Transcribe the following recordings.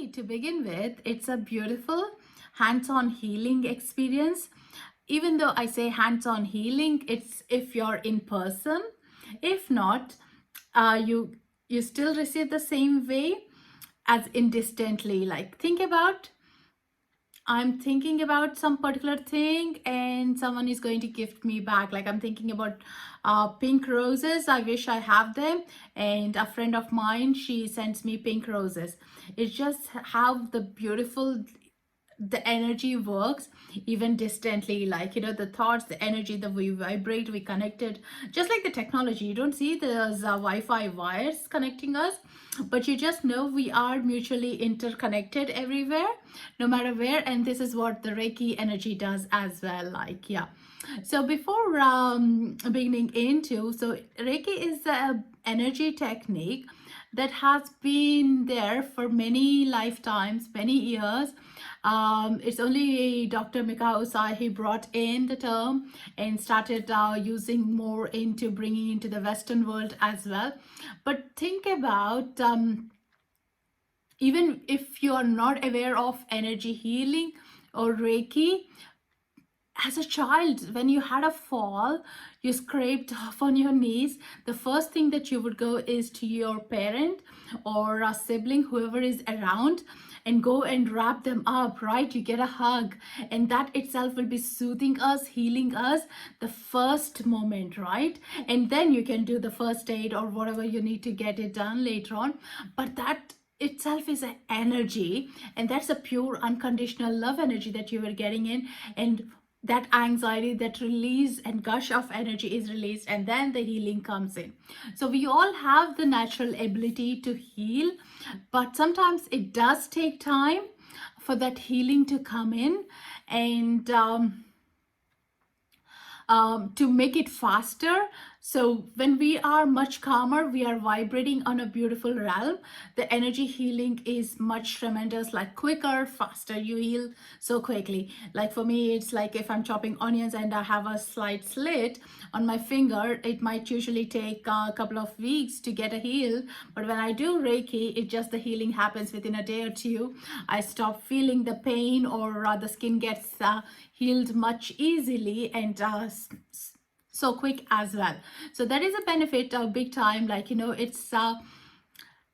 Reiki, to begin with, it's a beautiful hands-on healing experience. Even though I say hands-on healing, it's if you're in person. If not, you still receive the same way as in distantly. Like I'm thinking about some particular thing and someone is going to gift me back. Like I'm thinking about pink roses. I wish I have them. And a friend of mine, she sends me pink roses. It's just how the energy works even distantly, like the thoughts, the energy that we vibrate, we connected, just like the technology. You don't see those Wi-Fi wires connecting us, but you just know we are mutually interconnected everywhere, no matter where. And this is what the Reiki energy does as well. Like, yeah. So before beginning into, so Reiki is a energy technique that has been there for many lifetimes, many years. It's only Dr. Mikao Usai, he brought in the term and started using more into bringing into the Western world as well. But think about, even if you are not aware of energy healing or Reiki, as a child, when you had a fall, you scraped off on your knees, the first thing that you would go is to your parent or a sibling, whoever is around, and go and wrap them up, right? You get a hug, and that itself will be soothing us, healing us, the first moment, right? And then you can do the first aid or whatever you need to get it done later on. But that itself is an energy, and that's a pure unconditional love energy that you were getting in. And that anxiety, that release and gush of energy is released, and then the healing comes in. So we all have the natural ability to heal, but sometimes it does take time for that healing to come in. And to make it faster. So when we are much calmer, we are vibrating on a beautiful realm. The energy healing is much tremendous, like quicker, faster. You heal so quickly. Like for me, it's like if I'm chopping onions and I have a slight slit on my finger, it might usually take a couple of weeks to get a heal. But when I do Reiki, it just the healing happens within a day or two. I stop feeling the pain, or the skin gets healed much easily, and so quick as well. So that is a benefit of big time. Like it's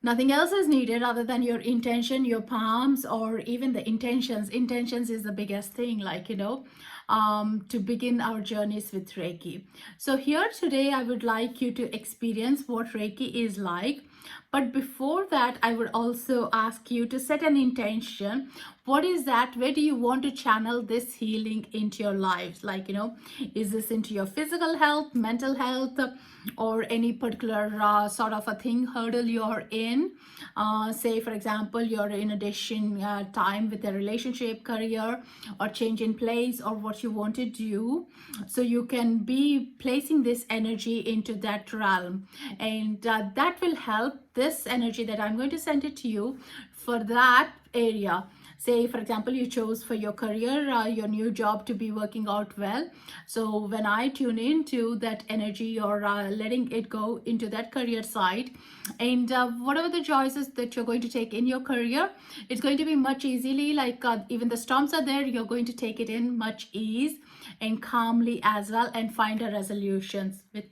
nothing else is needed other than your intention, your palms, or even the intentions is the biggest thing, like to begin our journeys with Reiki. So here today I would like you to experience what Reiki is like. But before that, I would also ask you to set an intention. What is that? Where do you want to channel this healing into your lives? Like, is this into your physical health, mental health, or any particular sort of a thing, hurdle you're in? Say, for example, you're in addition time with a relationship, career, or change in place, or what you want to do. So you can be placing this energy into that realm, and that will help. This energy that I'm going to send it to you for that area. Say, for example, you chose for your career, your new job to be working out well. So when I tune into that energy, you're letting it go into that career side. And whatever the choices that you're going to take in your career, it's going to be much easily, like even the storms are there, you're going to take it in much ease and calmly as well, and find a resolutions with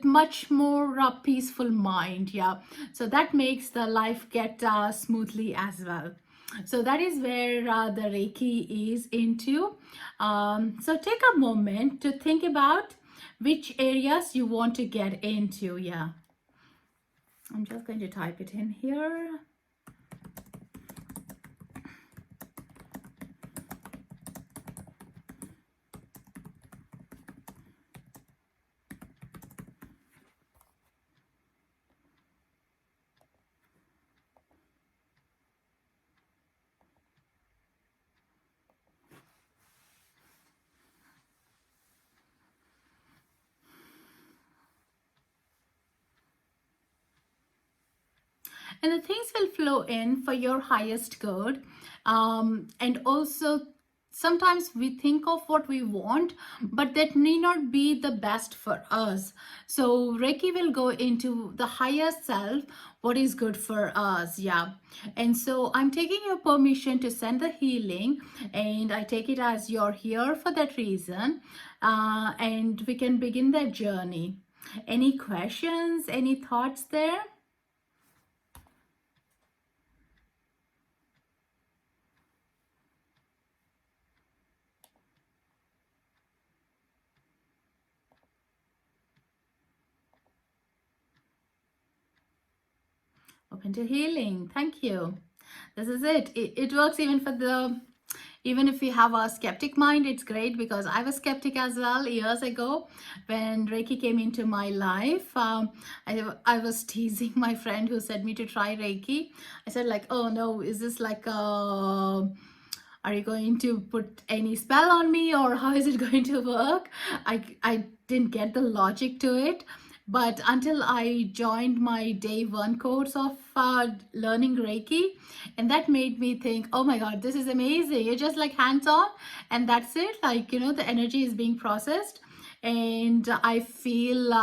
much more peaceful mind. Yeah, so that makes the life get smoothly as well. So that is where the Reiki is into. So take a moment to think about which areas you want to get into. Yeah, I'm just going to type it in here. And the things will flow in for your highest good. And also sometimes we think of what we want, but that may not be the best for us. So Reiki will go into the higher self, what is good for us. Yeah. And so I'm taking your permission to send the healing, and I take it as you're here for that reason, and we can begin that journey. Any questions, any thoughts there? Open to healing. Thank you. This is it. It works even for the, even if we have a skeptic mind. It's great, because I was skeptic as well years ago when Reiki came into my life. I was teasing my friend who said me to try Reiki. I said like, oh no, is this like are you going to put any spell on me, or how is it going to work? I didn't get the logic to it. But until I joined my day one course of learning Reiki, and that made me think, oh my God, this is amazing. It's just like hands on, and that's it. Like, you know, the energy is being processed, and I feel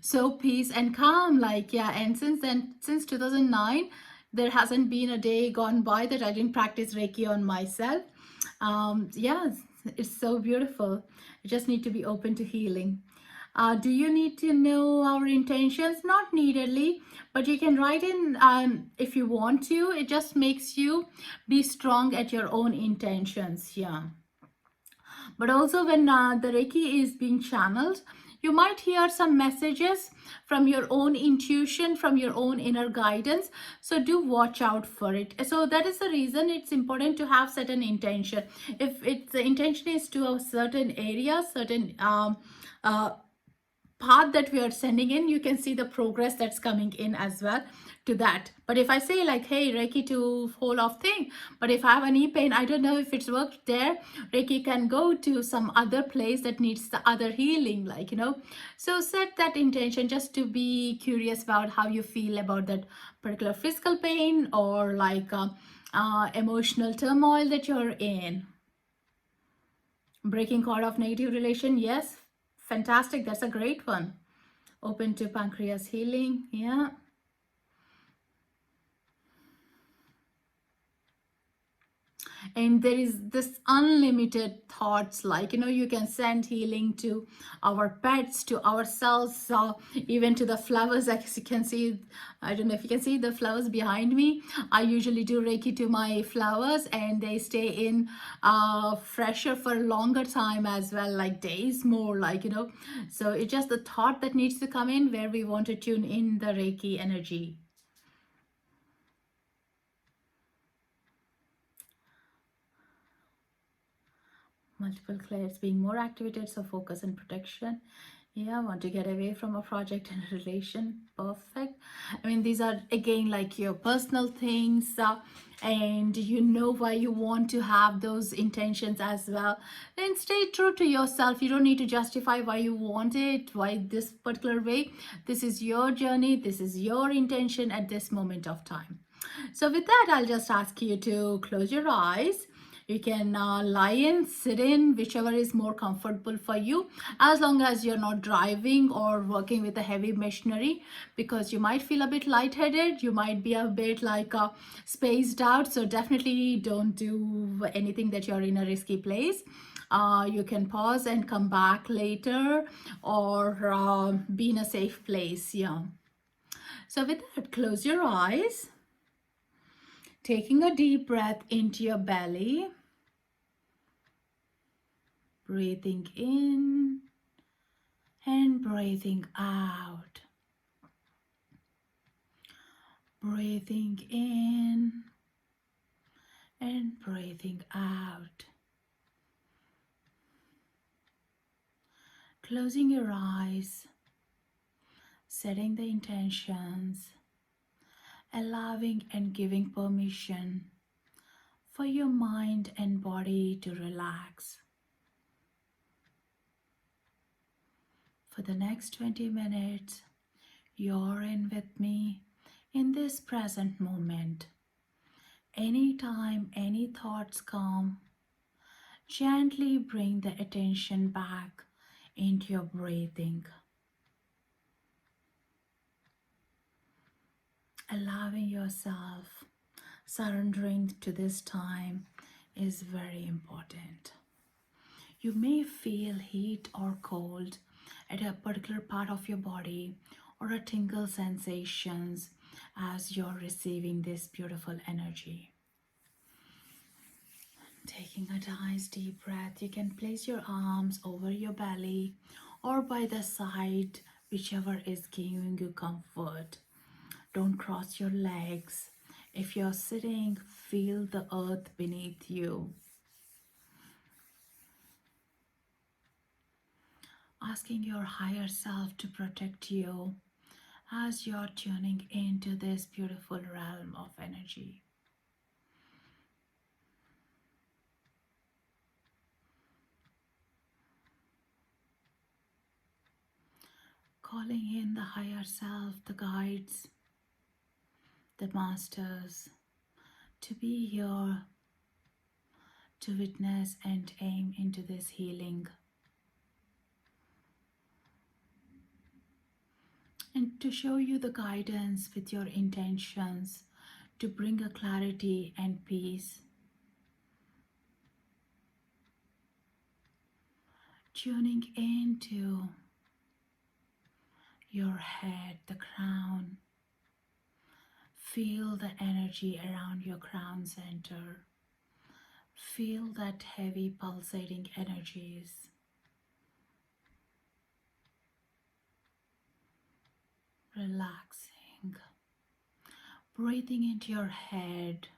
so peace and calm. Like, yeah. And since then, since 2009, there hasn't been a day gone by that I didn't practice Reiki on myself. Yeah, it's so beautiful. You just need to be open to healing. Do you need to know our intentions? Not neededly, but you can write in if you want to. It just makes you be strong at your own intentions. Yeah. But also when the Reiki is being channeled, you might hear some messages from your own intuition, from your own inner guidance. So do watch out for it. So that is the reason it's important to have certain intention. If it's the intention is to a certain area, certain path that we are sending in, you can see the progress that's coming in as well to that. But if I say like, hey, Reiki to whole of thing, but if I have a knee pain, I don't know if it's worked there, Reiki can go to some other place that needs the other healing, like, you know. So set that intention just to be curious about how you feel about that particular physical pain, or like emotional turmoil that you're in. Breaking cord of negative relation, yes, fantastic, that's a great one. Open to pancreas healing, yeah. And there is this unlimited thoughts, like, you know, you can send healing to our pets, to ourselves, even to the flowers. As you can see, I don't know if you can see the flowers behind me. I usually do Reiki to my flowers, and they stay in fresher for a longer time as well, like days more, like, you know. So it's just the thought that needs to come in, where we want to tune in the Reiki energy. Multiple clairs being more activated, so focus and protection. Yeah, want to get away from a project and a relation. Perfect. I mean, these are again like your personal things, and you know why you want to have those intentions as well. Then stay true to yourself. You don't need to justify why you want it, why this particular way. This is your journey, this is your intention at this moment of time. So with that, I'll just ask you to close your eyes. You can lie in, sit in, whichever is more comfortable for you, as long as you're not driving or working with a heavy machinery, because you might feel a bit lightheaded, you might be a bit like spaced out. So definitely don't do anything that you're in a risky place. You can pause and come back later, or be in a safe place. Yeah. So with that, close your eyes. Taking a deep breath into your belly, breathing in and breathing out. Breathing in and breathing out. Closing your eyes, setting the intentions, allowing and giving permission for your mind and body to relax. For the next 20 minutes, you're in with me in this present moment. Anytime any thoughts come, gently bring the attention back into your breathing. Allowing yourself, surrendering to this time is very important. You may feel heat or cold at a particular part of your body or a tingle sensations as you're receiving this beautiful energy. Taking a nice deep breath, you can place your arms over your belly or by the side, whichever is giving you comfort. Don't cross your legs. If you're sitting, feel the earth beneath you. Asking your higher self to protect you as you're tuning into this beautiful realm of energy. Calling in the higher self, the guides, the masters, to be here to witness and aim into this healing. And to show you the guidance with your intentions, to bring a clarity and peace. Tuning into your head, the crown. Feel the energy around your crown center. Feel that heavy pulsating energies. Relaxing. Breathing into your head.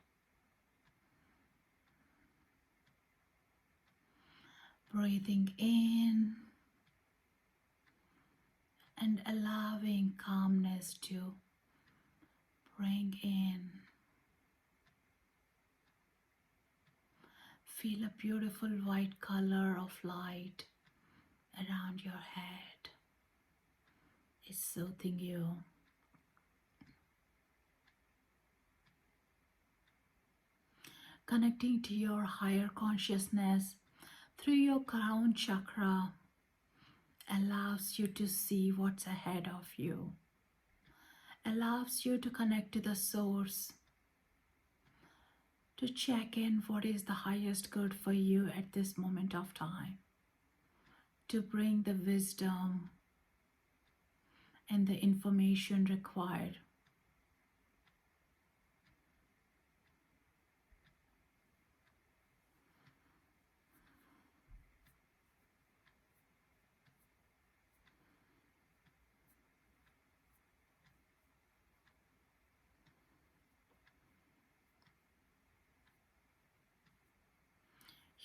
Breathing in and allowing calmness to bring in. Feel a beautiful white color of light around your head. It's soothing you. Connecting to your higher consciousness through your crown chakra allows you to see what's ahead of you. Allows you to connect to the source, to check in what is the highest good for you at this moment of time, to bring the wisdom and the information required.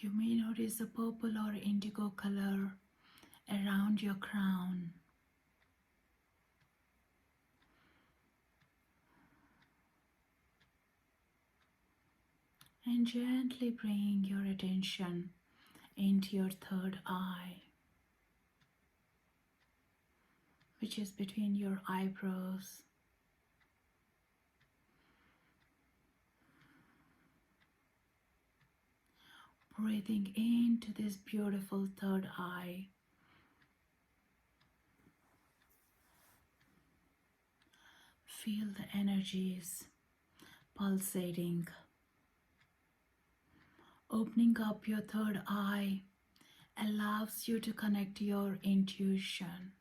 You may notice a purple or indigo color around your crown. And gently bring your attention into your third eye, which is between your eyebrows. Breathing into this beautiful third eye. Feel the energies pulsating. Opening up your third eye allows you to connect to your intuition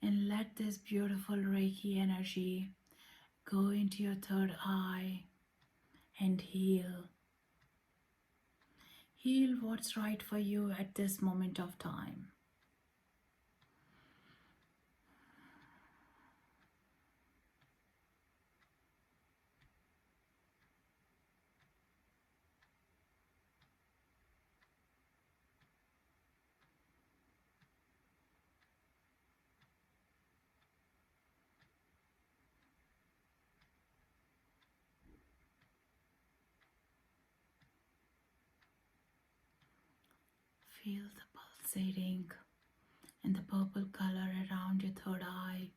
and let this beautiful Reiki energy go into your third eye and heal. Heal what's right for you at this moment of time. Feel the pulsating and the purple color around your third eye.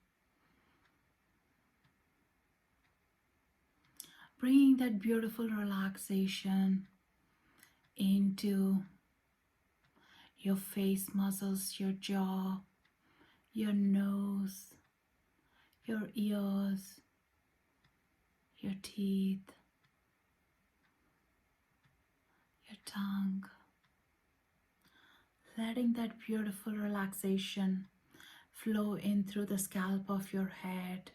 Bringing that beautiful relaxation into your face muscles, your jaw, your nose, your ears, your teeth, your tongue, letting that beautiful relaxation flow in through the scalp of your head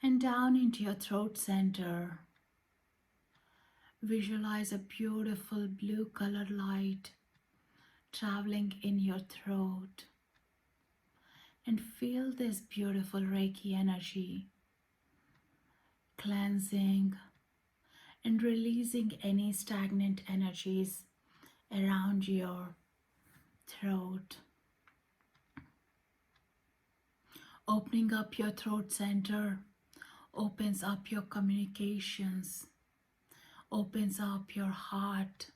and down into your throat center. Visualize a beautiful blue colored light traveling in your throat and feel this beautiful Reiki energy cleansing and releasing any stagnant energies around your throat. Opening up your throat center opens up your communications, opens up your heart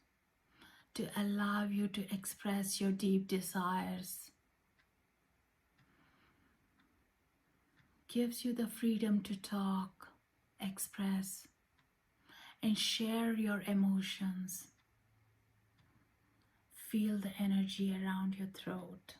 to allow you to express your deep desires, gives you the freedom to talk, express, and share your emotions. Feel the energy around your throat.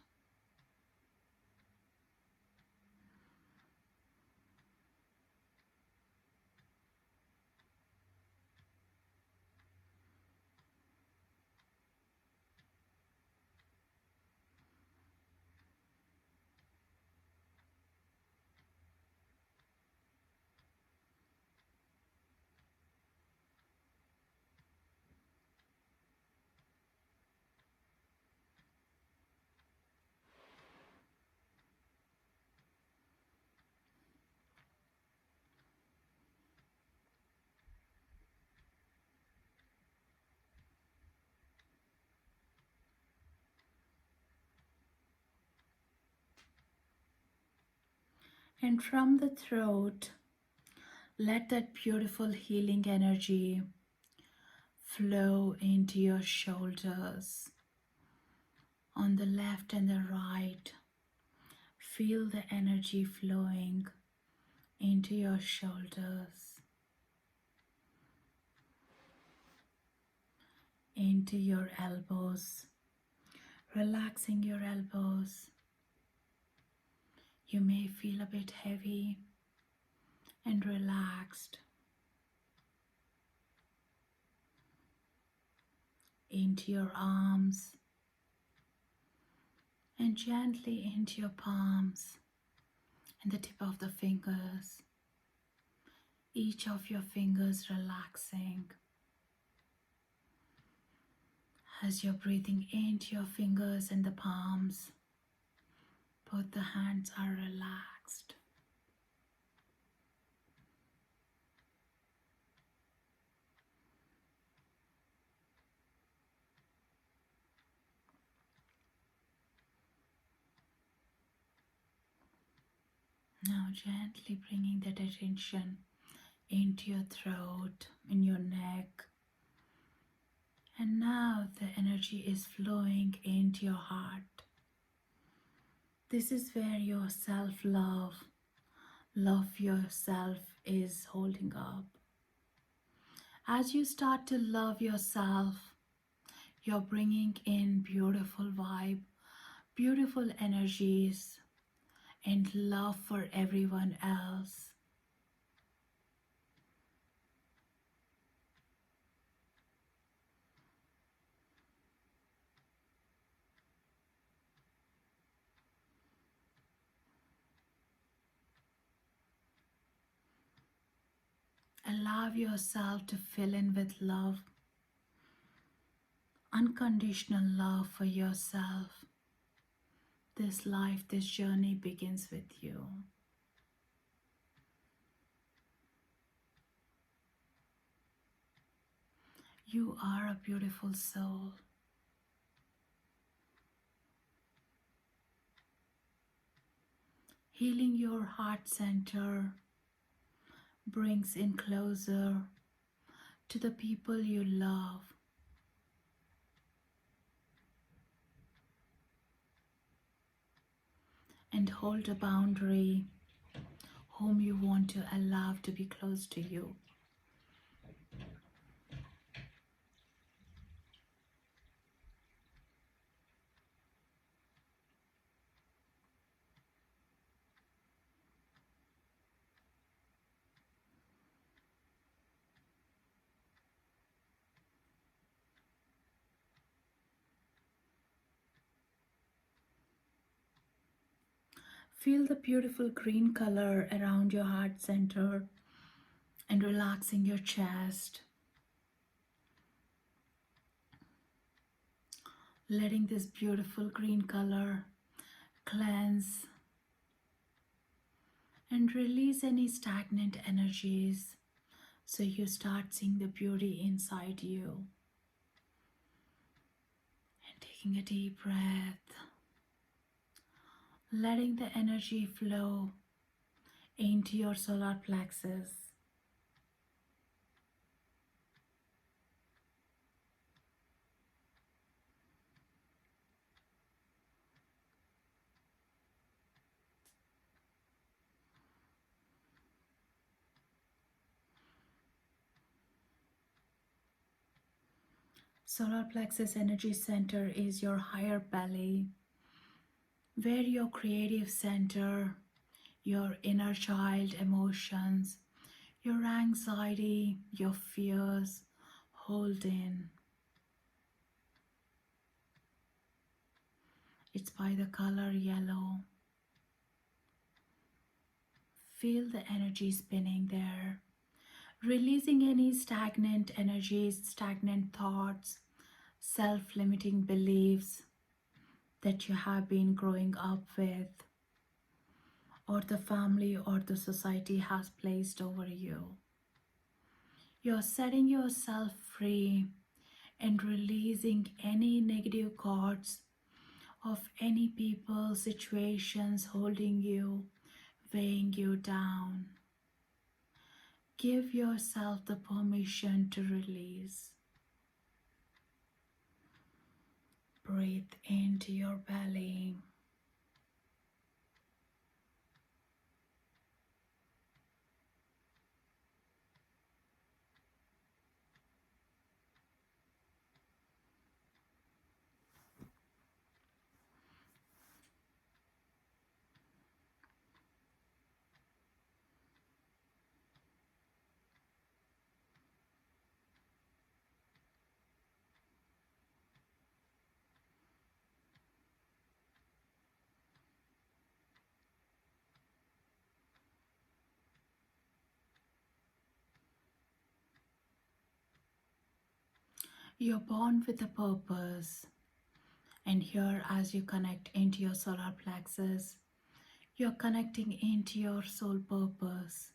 And from the throat, let that beautiful healing energy flow into your shoulders. On the left and the right, feel the energy flowing into your shoulders, into your elbows, relaxing your elbows. You may feel a bit heavy and relaxed. Into your arms and gently into your palms and the tip of the fingers. Each of your fingers relaxing. As you're breathing into your fingers and the palms, both the hands are relaxed. Now gently bringing that attention into your throat, in your neck. And now the energy is flowing into your heart. This is where your self-love, love yourself is holding up. As you start to love yourself, you're bringing in beautiful vibe, beautiful energies, and love for everyone else. Allow yourself to fill in with love, unconditional love for yourself. This life, this journey begins with you. You are a beautiful soul. Healing your heart center brings in closer to the people you love. And hold a boundary whom you want to allow to be close to you. Feel the beautiful green color around your heart center and relaxing your chest. Letting this beautiful green color cleanse and release any stagnant energies so you start seeing the beauty inside you. And taking a deep breath, letting the energy flow into your solar plexus. Solar plexus energy center is your higher belly, where your creative center, your inner child emotions, your anxiety, your fears hold in. It's by the color yellow. Feel the energy spinning there, releasing any stagnant energies, stagnant thoughts, self-limiting beliefs that you have been growing up with, or the family or the society has placed over you. You're setting yourself free and releasing any negative thoughts of any people, situations holding you, weighing you down. Give yourself the permission to release. Breathe into your belly. You're born with a purpose, and here, as you connect into your solar plexus, you're connecting into your soul purpose,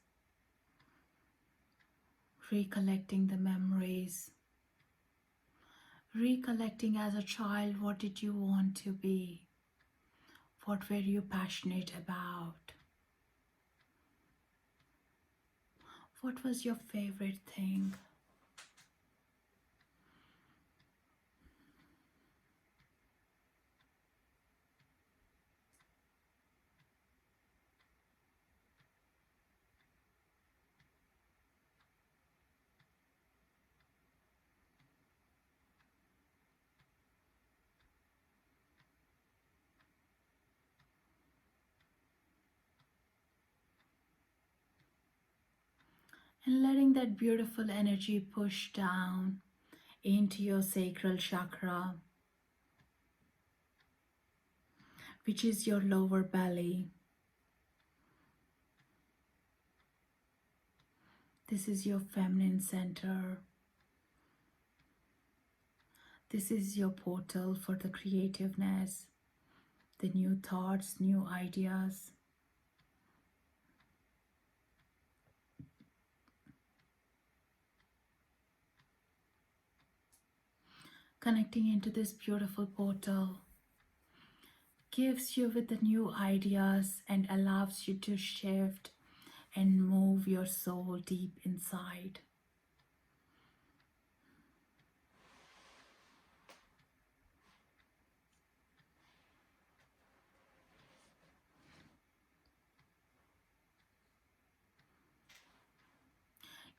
recollecting the memories, recollecting as a child, what did you want to be? What were you passionate about? What was your favorite thing? And letting that beautiful energy push down into your sacral chakra, which is your lower belly. This is your feminine center. This is your portal for the creativeness, the new thoughts, new ideas. Connecting into this beautiful portal gives you with the new ideas and allows you to shift and move your soul deep inside.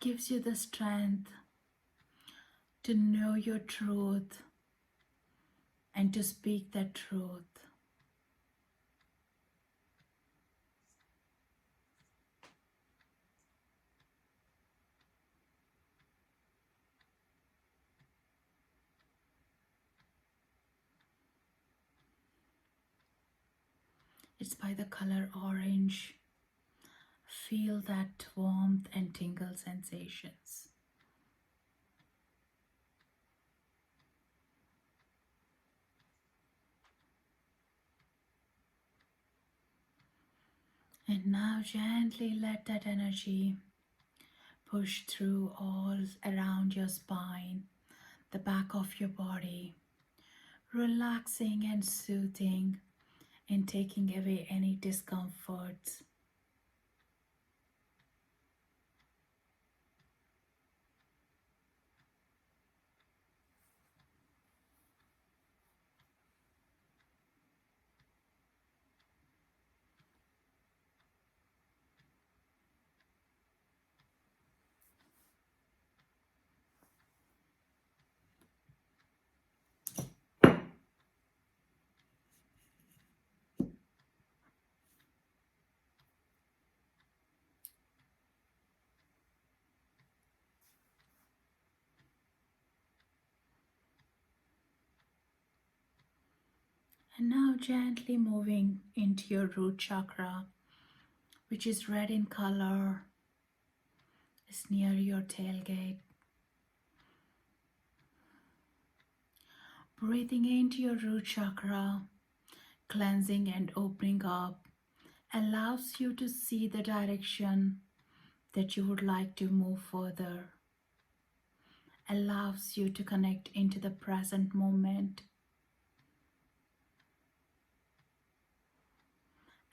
Gives you the strength to know your truth and to speak that truth. It's by the color orange. Feel that warmth and tingle sensations. And now gently let that energy push through all around your spine, the back of your body, relaxing and soothing and taking away any discomforts. And now gently moving into your root chakra, which is red in color, is near your tailgate. Breathing into your root chakra, cleansing and opening up, allows you to see the direction that you would like to move further, allows you to connect into the present moment,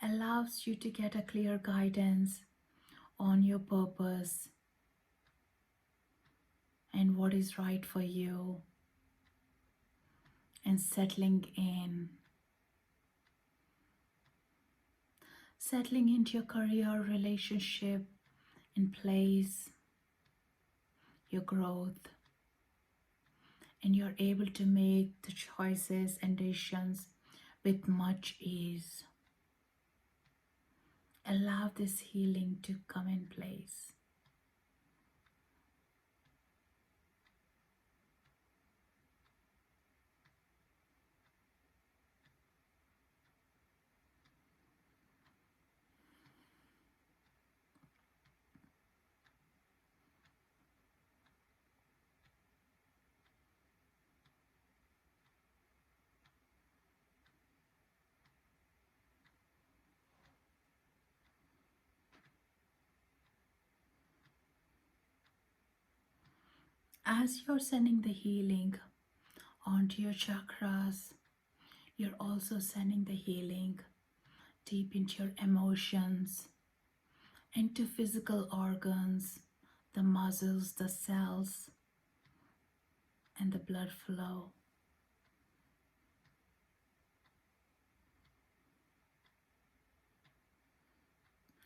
allows you to get a clear guidance on your purpose and what is right for you, and settling into your career, relationship, and place, your growth, and you're able to make the choices and decisions with much ease. Allow this healing to come in place. As you're sending the healing onto your chakras, you're also sending the healing deep into your emotions, into physical organs, the muscles, the cells, and the blood flow.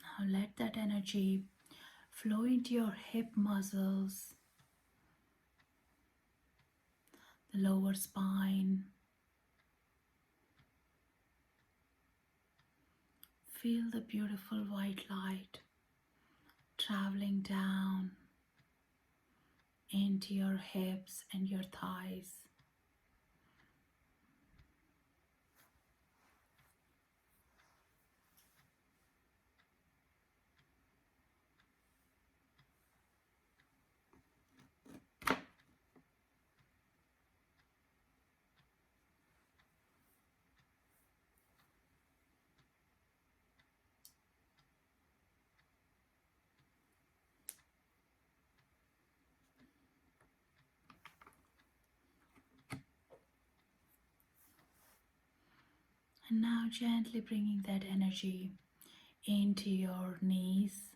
Now let that energy flow into your hip muscles, the lower spine. Feel the beautiful white light traveling down into your hips and your thighs. And now gently bringing that energy into your knees,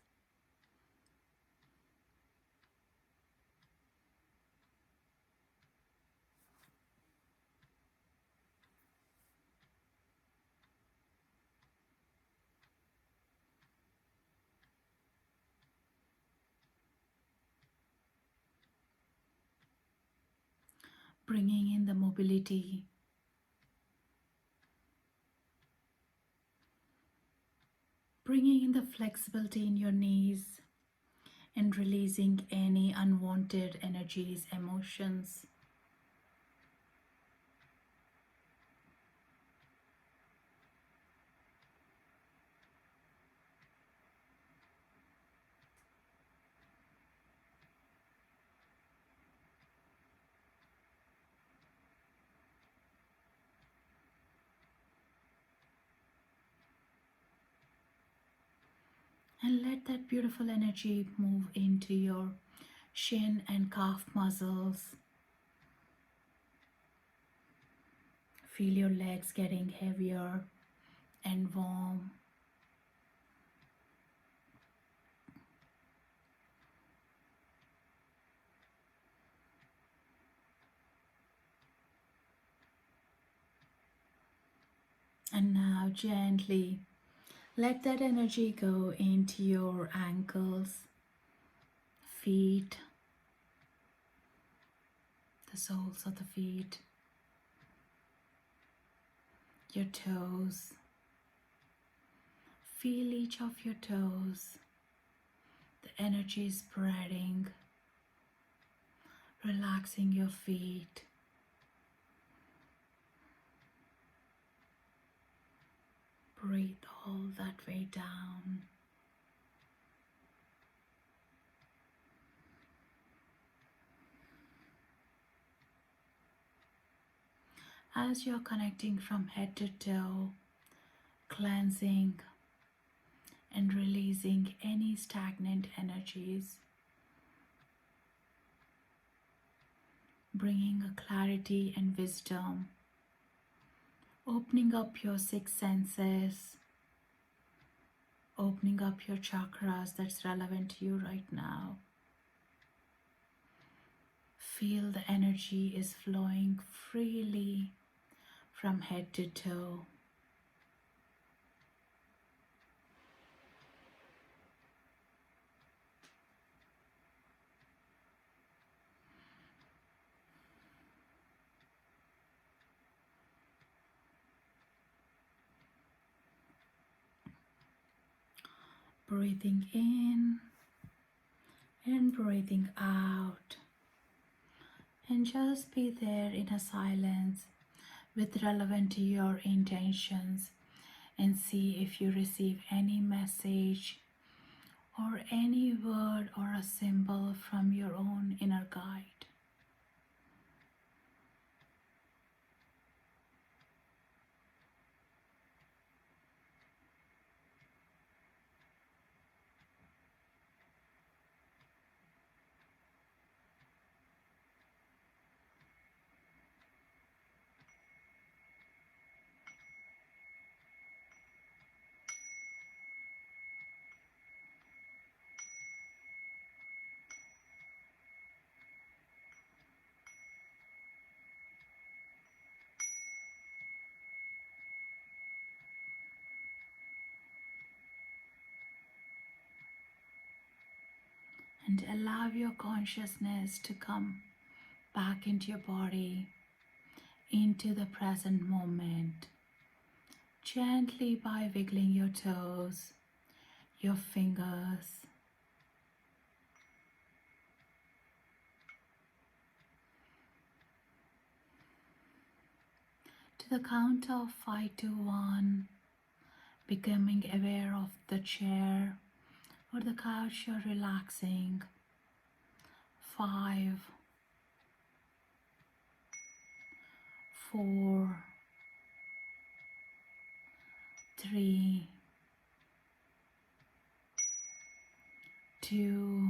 bringing in the mobility, bringing in the flexibility in your knees, and releasing any unwanted energies, emotions. And let that beautiful energy move into your shin and calf muscles. Feel your legs getting heavier and warm. And now gently let that energy go into your ankles, feet, the soles of the feet, your toes. Feel each of your toes. The energy is spreading, relaxing your feet. Breathe all that way down. As you're connecting from head to toe, cleansing and releasing any stagnant energies, bringing a clarity and wisdom, opening up your six senses, opening up your chakras that's relevant to you right now. Feel the energy is flowing freely from head to toe. Breathing in and breathing out. And just be there in a silence with relevant to your intentions and see if you receive any message or any word or a symbol from your own inner guide. And allow your consciousness to come back into your body, into the present moment, gently by wiggling your toes, your fingers. To the count of 5 to 1, becoming aware of the chair or the couch you're relaxing. 5, 4, 3, 2,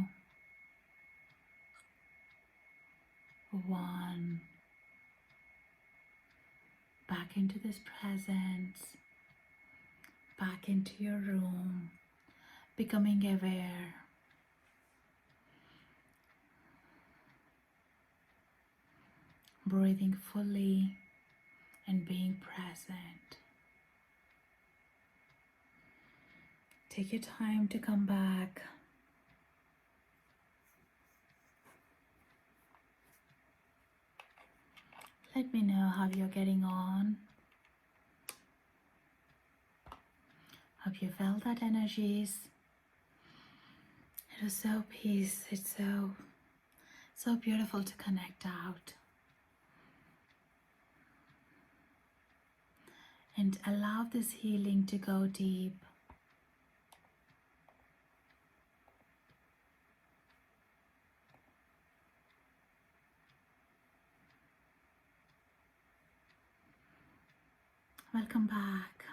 1. Back into this presence, back into your room, becoming aware. Breathing fully and being present. Take your time to come back. Let me know how you're getting on. Hope you felt that energies. It was so peace. It's so beautiful to connect out. And allow this healing to go deep. Welcome back.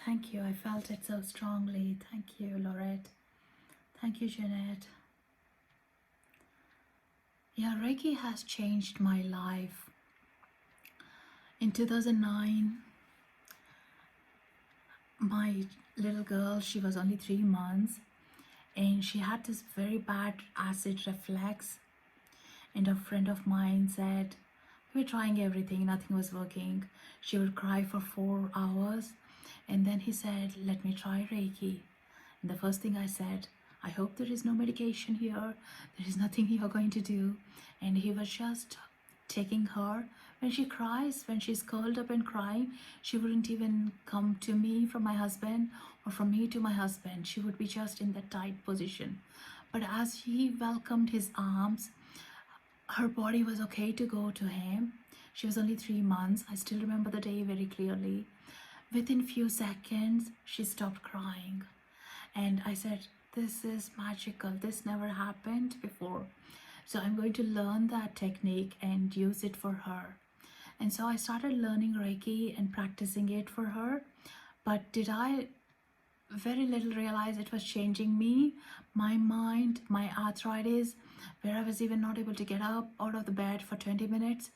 Thank you. I felt it so strongly. Thank you, Laurette. Thank you, Jeanette. Yeah, Reiki has changed my life. In 2009, my little girl, she was only 3 months, and she had this very bad acid reflux. And a friend of mine said, "We're trying everything, nothing was working." She would cry for 4 hours. And then he said, "Let me try Reiki." And the first thing I said, "I hope there is no medication here. There is nothing you're going to do." And he was just taking her. When she cries, when she's curled up and crying, she wouldn't even come to me from my husband or from me to my husband. She would be just in that tight position. But as he welcomed his arms, her body was okay to go to him. She was only 3 months. I still remember the day very clearly. Within few seconds, she stopped crying. And I said, "This is magical. This never happened before. So I'm going to learn that technique and use it for her." And so I started learning Reiki and practicing it for her. But did I very little realize it was changing me, my mind, my arthritis, where I was even not able to get up out of the bed for 20 minutes.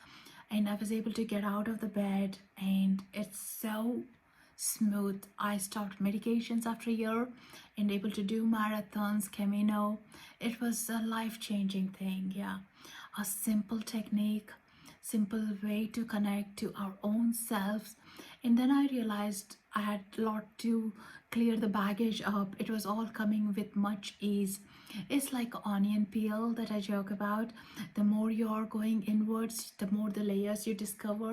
And I was able to get out of the bed, and it's so smooth. I stopped medications after a year and able to do marathons, Camino. It was a life-changing thing. Yeah, a simple technique, simple way to connect to our own selves. And then I realized I had a lot to clear the baggage up. It was all coming with much ease. It's like onion peel that I joke about. The more you're going inwards, the more the layers you discover,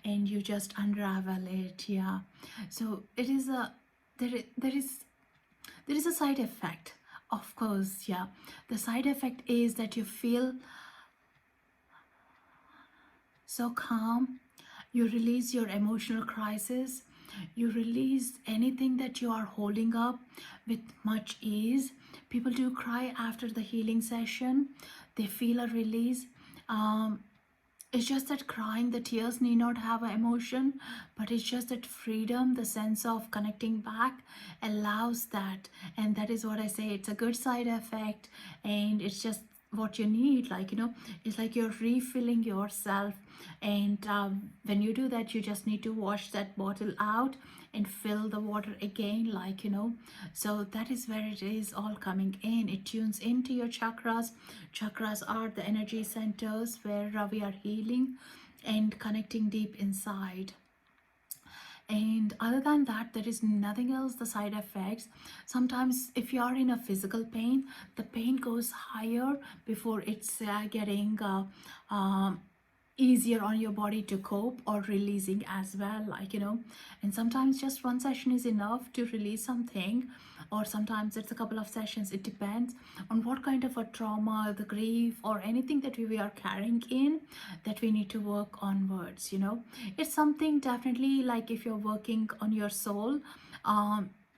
and you just unravel it. Yeah. So it is a there is a side effect, of course. Yeah. The side effect is that you feel so calm. You release your emotional crisis. You release anything that you are holding up with much ease. People do cry after the healing session. They feel a release. It's just that crying, the tears need not have an emotion, but it's just that freedom, the sense of connecting back allows that. And that is what I say. It's a good side effect, and it's just what you need. Like, it's like you're refilling yourself. And when you do that, you just need to wash that bottle out and fill the water again, so that is where it is all coming in. It tunes into your chakras. Chakras are the energy centers where we are healing and connecting deep inside. And other than that, there is nothing else. The side effects, sometimes if you are in a physical pain, the pain goes higher before it's getting easier on your body to cope or releasing as well, and sometimes just one session is enough to release something, or sometimes it's a couple of sessions. It depends on what kind of a trauma, the grief, or anything that we are carrying in that we need to work onwards. It's something definitely like if you're working on your soul,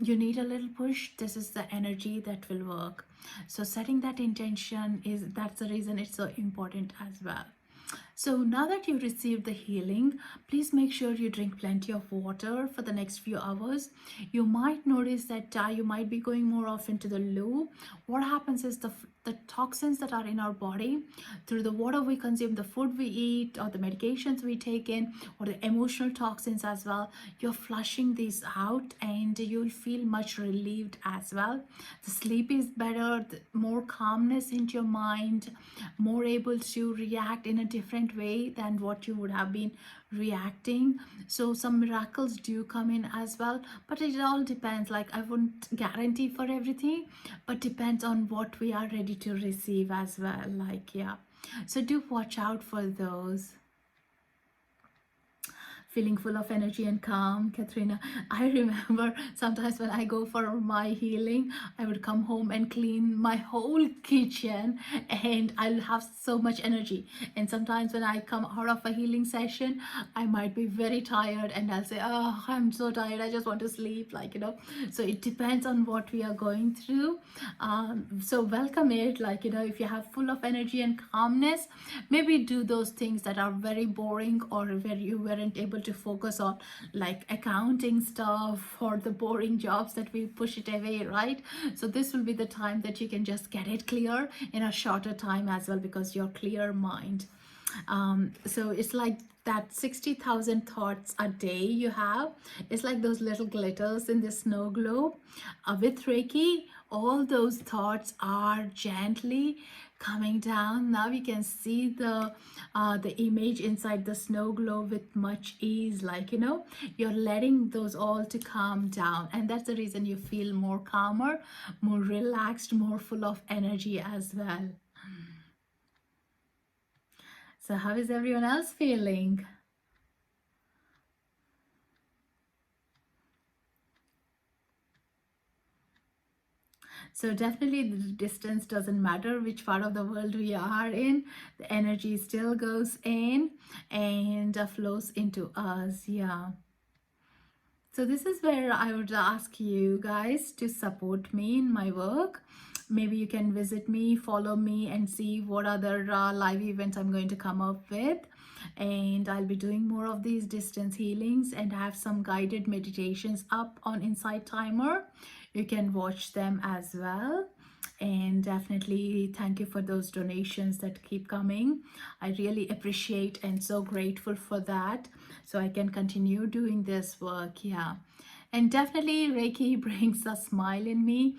you need a little push. This is the energy that will work. So setting that intention that's the reason it's so important as well. So now that you received the healing, please make sure you drink plenty of water for the next few hours. You might notice that you might be going more often to the loo. What happens is the toxins that are in our body, through the water we consume, the food we eat, or the medications we take in, or the emotional toxins as well, you're flushing these out, and you'll feel much relieved as well. The sleep is better, more calmness into your mind, more able to react in a different way than what you would have been reacting. So some miracles do come in as well, but it all depends. Like, I wouldn't guarantee for everything, but depends on what we are ready to receive as well. So do watch out for those. Feeling full of energy and calm, Katrina. I remember sometimes when I go for my healing, I would come home and clean my whole kitchen, and I'll have so much energy. And sometimes when I come out of a healing session, I might be very tired, and I'll say, "Oh, I'm so tired, I just want to sleep," So it depends on what we are going through. So welcome it, if you have full of energy and calmness, maybe do those things that are very boring or where you weren't able to focus on like accounting stuff or the boring jobs that we push it away, right? So this will be the time that you can just get it clear in a shorter time as well, because you're clear mind. So it's like that 60,000 thoughts a day you have. It's like those little glitters in the snow globe. With Reiki, all those thoughts are gently coming down. Now you can see the image inside the snow globe with much ease, like, you know, you're letting those all to calm down, and that's the reason you feel more calmer, more relaxed, more full of energy as well. So how is everyone else feeling? So definitely the distance doesn't matter which part of the world we are in. The energy still goes in and flows into us. Yeah. So this is where I would ask you guys to support me in my work. Maybe you can visit me, follow me, and see what other live events I'm going to come up with. And I'll be doing more of these distance healings and have some guided meditations up on Insight Timer. You can watch them as well. And definitely thank you for those donations that keep coming. I really appreciate and so grateful for that, so I can continue doing this work. Yeah. And definitely Reiki brings a smile in me.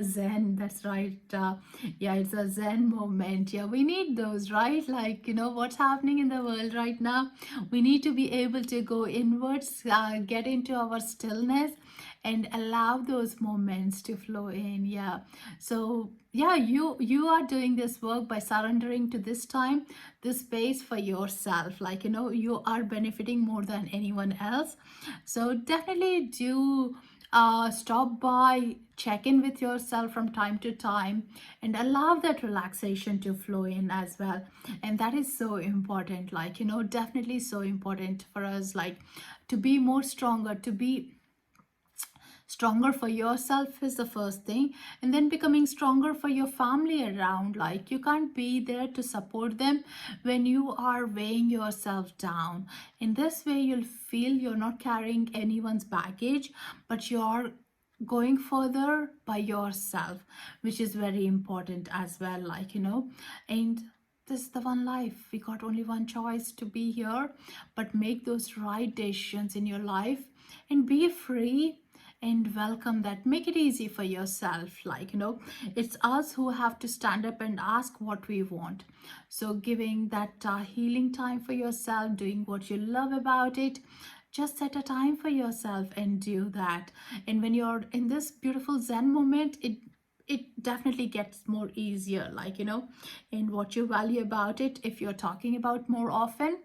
Zen, that's right. Yeah, it's a Zen moment. Yeah, we need those, right? Like, you know, what's happening in the world right now. We need to be able to go inwards, get into our stillness, and allow those moments to flow in. Yeah. So yeah, you are doing this work by surrendering to this time, this space for yourself. Like, you know, you are benefiting more than anyone else. So definitely do stop by, check in with yourself from time to time, and allow that relaxation to flow in as well. And that is so important, like, you know, definitely so important for us, like, to be more stronger, to be stronger for yourself is the first thing, and then becoming stronger for your family around. Like, you can't be there to support them when you are weighing yourself down. In this way, you'll feel you're not carrying anyone's baggage, but you're going further by yourself, which is very important as well, like, you know. And this is the one life, we got only one choice to be here, but make those right decisions in your life and be free and welcome that. Make it easy for yourself, like, you know, it's us who have to stand up and ask what we want. So giving that healing time for yourself, doing what you love about it, just set a time for yourself and do that. And when you're in this beautiful Zen moment, it definitely gets more easier, like, you know, and what you value about it, if you're talking about more often,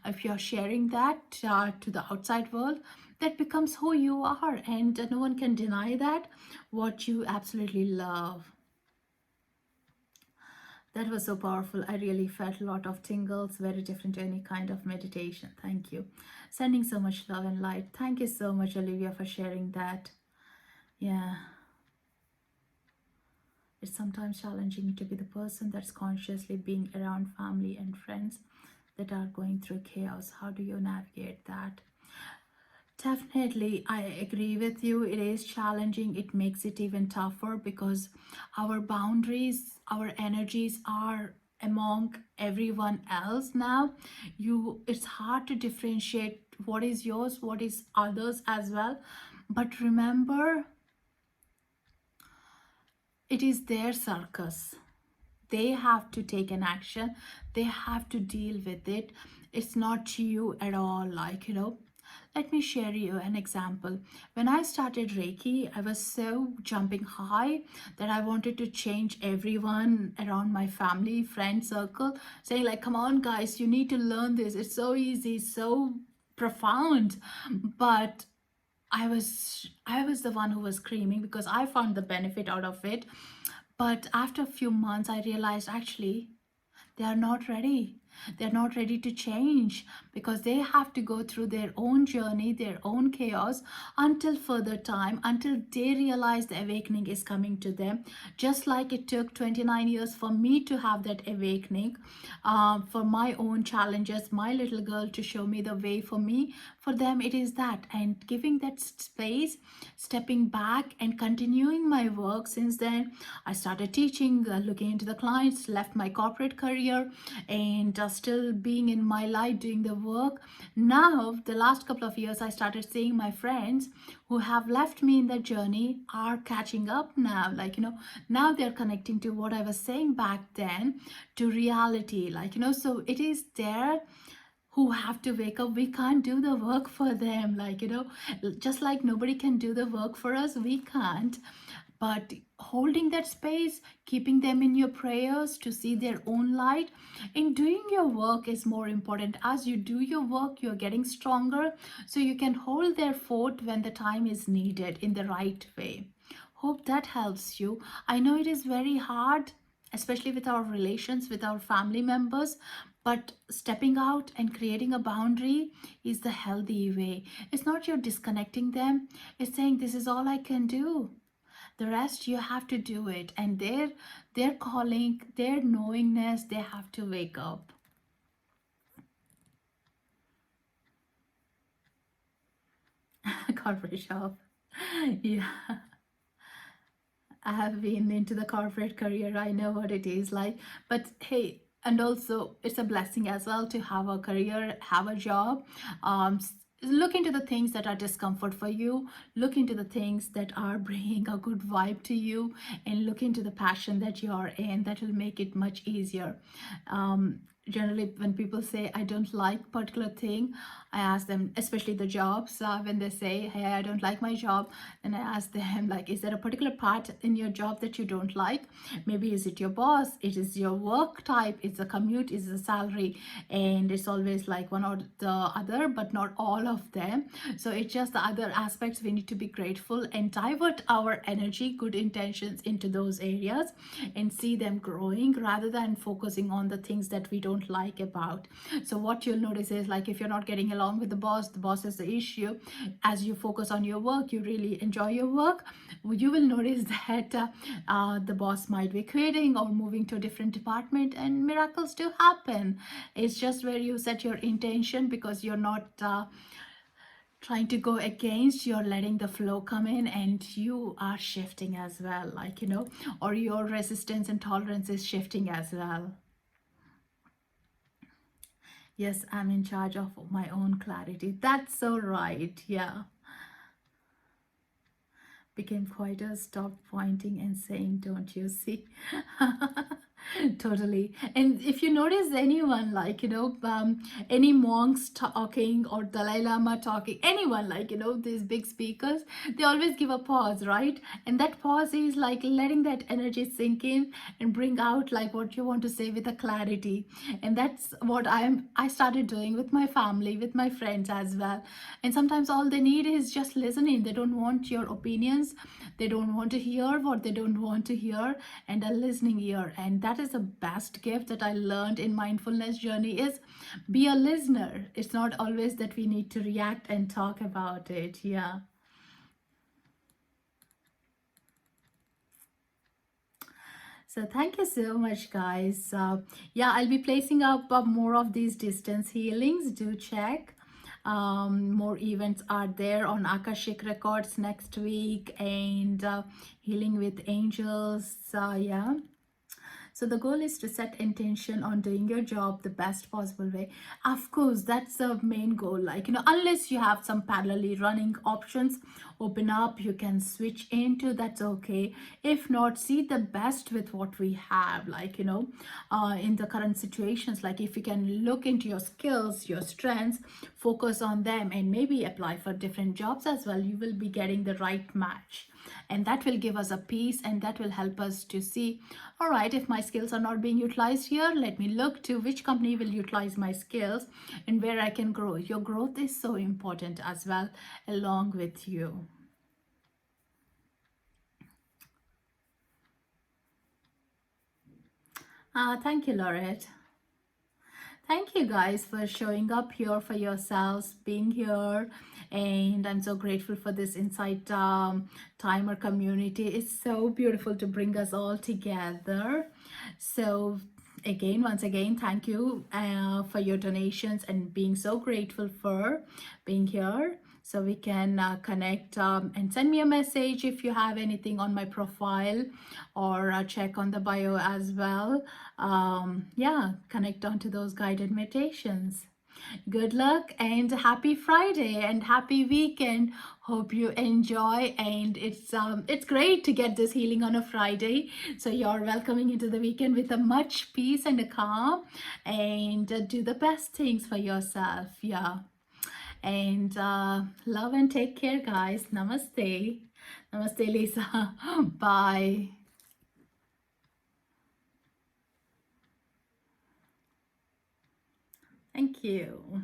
if you're sharing that to the outside world, that becomes who you are, and no one can deny that, what you absolutely love. That was so powerful. I really felt a lot of tingles, very different to any kind of meditation. Thank you. Sending so much love and light. Thank you so much, Olivia, for sharing that. Yeah. It's sometimes challenging to be the person that's consciously being around family and friends that are going through chaos. How do you navigate that? Definitely, I agree with you. It is challenging. It makes it even tougher because our boundaries, our energies are among everyone else now. It's hard to differentiate what is yours, what is others as well. But remember, it is their circus. They have to take an action. They have to deal with it. It's not you at all, like, you know. Let me share you an example. When I started Reiki, I was so jumping high that I wanted to change everyone around my family, friend circle, saying like, come on guys, you need to learn this. It's so easy, so profound. But I was the one who was screaming because I found the benefit out of it. But after a few months, I realized actually they are not ready. They're not ready to change because they have to go through their own journey, their own chaos until further time, until they realize the awakening is coming to them. Just like it took 29 years for me to have that awakening, for my own challenges, my little girl to show me the way. For me, for them, it is that. And giving that space, stepping back and continuing my work. Since then, I started teaching, looking into the clients, left my corporate career, and still being in my light doing the work. Now the last couple of years I started seeing my friends who have left me in the journey are catching up now, like, now they're connecting to what I was saying back then to reality, like, so it is there who have to wake up. We can't do the work for them, like, just like nobody can do the work for us, we can't. But holding that space, keeping them in your prayers to see their own light, and doing your work is more important. As you do your work, you're getting stronger, so you can hold their fort when the time is needed in the right way. Hope that helps you. I know it is very hard, especially with our relations, with our family members, but stepping out and creating a boundary is the healthy way. It's not you're disconnecting them, it's saying this is all I can do. The rest you have to do it, and their calling, their knowingness, they have to wake up. Corporate shop. Yeah, I have been into the corporate career. I know what it is like. But hey, and also it's a blessing as well to have a career, have a job. Look into the things that are discomfort for you. Look into the things that are bringing a good vibe to you, and look into the passion that you are in. That will make it much easier. Generally, when people say I don't like particular thing, I ask them, especially the jobs, when they say, hey, I don't like my job, and I ask them, like, is there a particular part in your job that you don't like? Maybe is it your boss, it is your work type, it's a commute, it's a salary, and it's always like one or the other, but not all of them. So it's just the other aspects we need to be grateful and divert our energy, good intentions into those areas and see them growing rather than focusing on the things that we don't like about. So what you'll notice is, like, if you're not getting along with the boss is the issue. As you focus on your work, you really enjoy your work, you will notice that the boss might be quitting or moving to a different department, and miracles do happen. It's just where you set your intention, because you're not trying to go against, you're letting the flow come in, and you are shifting as well, like, or your resistance and tolerance is shifting as well. Yes, I'm in charge of my own clarity. That's so right. Yeah. Became quieter, stopped pointing and saying, don't you see? Totally. And if you notice anyone, like, any monks talking or Dalai Lama talking, anyone, like, these big speakers, they always give a pause, right? And that pause is like letting that energy sink in and bring out like what you want to say with a clarity. And that's what I started doing with my family, with my friends as well. And sometimes all they need is just listening. They don't want your opinions, they don't want to hear what they don't want to hear, and a listening ear. And that is the best gift that I learned in mindfulness journey, is be a listener. It's not always that we need to react and talk about it. Yeah. So thank you so much, guys. Yeah, I'll be placing up more of these distance healings. Do check. More events are there on Akashic Records next week, and Healing with Angels. Yeah. So the goal is to set intention on doing your job the best possible way. Of course, that's the main goal. Like, unless you have some parallelly running options open up, you can switch into, that's okay. If not, see the best with what we have, like, in the current situations. Like, if you can look into your skills, your strengths, focus on them, and maybe apply for different jobs as well, you will be getting the right match. And that will give us a peace, and that will help us to see, all right, if my skills are not being utilized here, let me look to which company will utilize my skills and where I can grow. Your growth is so important as well, along with you. Thank you, Laurette. thank you guys for showing up here for yourselves, being here. And I'm so grateful for this Insight Timer community. It's so beautiful to bring us all together. So again, once again, thank you for your donations and being so grateful for being here. So we can connect and send me a message if you have anything on my profile, or check on the bio as well. Yeah, connect onto those guided meditations. Good luck and happy Friday and happy weekend. Hope you enjoy, and it's great to get this healing on a Friday. So you're welcoming into the weekend with a much peace and a calm, and do the best things for yourself. Yeah. And love and take care, guys. Namaste. Namaste, Lisa. Bye. Thank you.